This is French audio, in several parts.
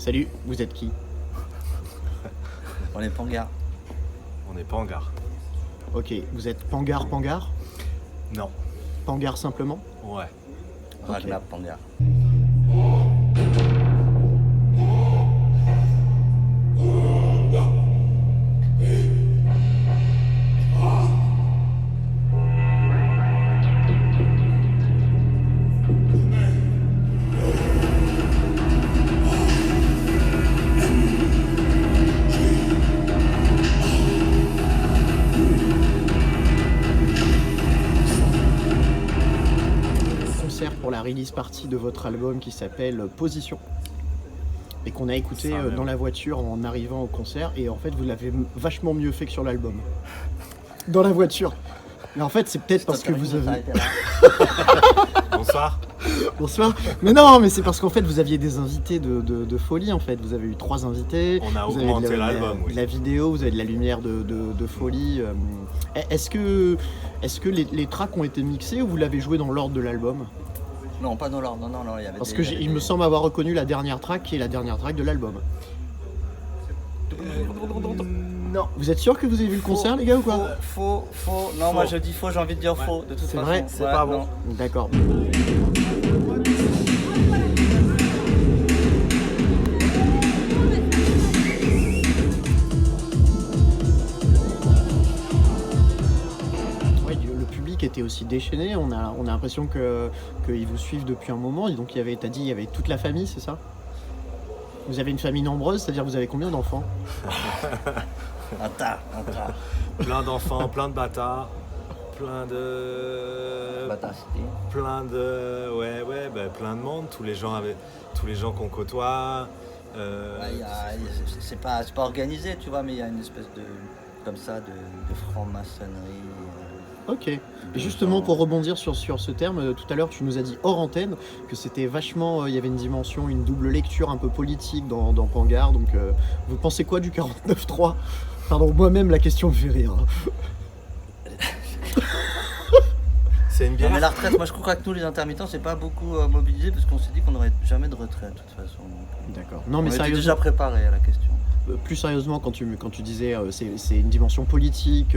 Salut, vous êtes qui? On est Pangar. On est Pangar. Ok, vous êtes Pangar Pangar? Non. Pangar simplement? Ouais. Ragnar Pangar. Concert pour la release party de votre album qui s'appelle Position et qu'on a écouté Ça, dans la voiture en arrivant au concert, et en fait vous l'avez vachement mieux fait que sur l'album. Dans la voiture. Mais en fait c'est peut-être parce que vous avez... Bonsoir. Bonsoir. Mais non, mais c'est parce qu'en fait vous aviez des invités de folie en fait. Vous avez eu 3 invités. On a Vous avez augmenté de l'album, oui. la vidéo, vous avez de la lumière de folie. Est-ce que les tracks ont été mixés ou vous l'avez joué dans l'ordre de l'album? Non, pas dans l'ordre, non, il y avait Parce des- que il y avait il me des- semble avoir reconnu la dernière track qui est la dernière track de l'album. Non. Vous êtes sûr que vous avez vu le concert, les gars, ou quoi? Faux. Non, Faux. moi je dis faux, j'ai envie de dire faux, de toute C'est façon. vrai, c'est pas bon. non. D'accord. Ouais, le public était aussi déchaîné. On a l'impression qu'ils vous suivent depuis un moment. Et donc t'as dit, il y avait toute la famille, c'est ça? Vous avez une famille nombreuse, c'est-à-dire vous avez combien d'enfants? Un tas. Plein d'enfants, plein de bâtards, plein de... plein de monde, tous les gens qu'on côtoie. C'est pas organisé, tu vois, mais il y a une espèce de franc-maçonnerie. Ok. Et justement, pour rebondir sur ce terme, tout à l'heure, tu nous as dit hors antenne que c'était vachement... il y avait une dimension, une double lecture un peu politique dans Pangar. Donc, vous pensez quoi du 49.3? Pardon, moi-même, la question me fait rire. C'est une Non, bière. mais la retraite, moi je crois que nous les intermittents, c'est pas beaucoup mobilisé parce qu'on s'est dit qu'on n'aurait jamais de retraite de toute façon. Donc, D'accord. Non, on mais était sérieusement, déjà préparé à la question. plus sérieusement, quand tu disais c'est une dimension politique,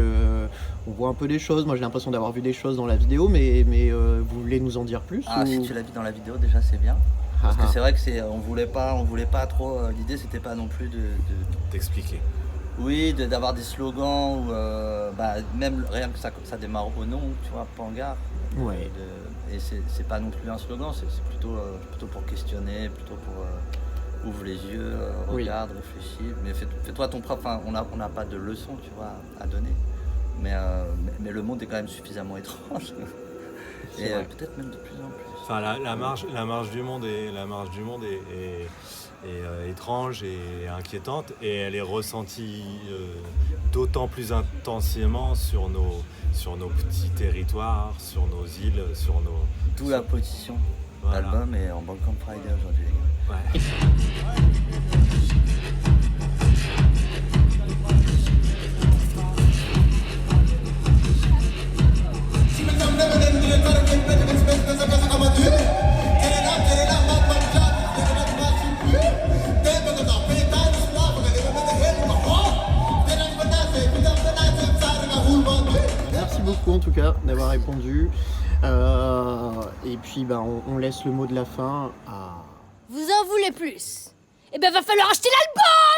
on voit un peu des choses. Moi, j'ai l'impression d'avoir vu des choses dans la vidéo, mais vous voulez nous en dire plus? Ah, ou... si tu l'as vu dans la vidéo, déjà c'est bien. Parce que c'est vrai que on voulait pas trop. L'idée c'était pas non plus de T'expliquer. oui, d'avoir des slogans ou même rien que ça démarre au nom, tu vois, Pangar. Ouais. Et c'est pas non plus un slogan, c'est plutôt pour questionner, plutôt pour ouvre les yeux, Oui. regarde, réfléchis. Mais fais-toi ton propre. Enfin, on n'a pas de leçon, tu vois, à donner. Mais le monde est quand même suffisamment étrange. C'est Et vrai. peut-être même de plus en plus. Enfin, la marge du monde est étrange et inquiétante, et elle est ressentie d'autant plus intensément sur nos petits territoires, sur nos îles, sur nos... D'où la position. Voilà. L'album est en Balkan Friday aujourd'hui, les gars. Ouais. Merci beaucoup en tout cas d'avoir répondu. Et puis on laisse le mot de la fin à... Vous en voulez plus? Eh ben va falloir acheter l'album!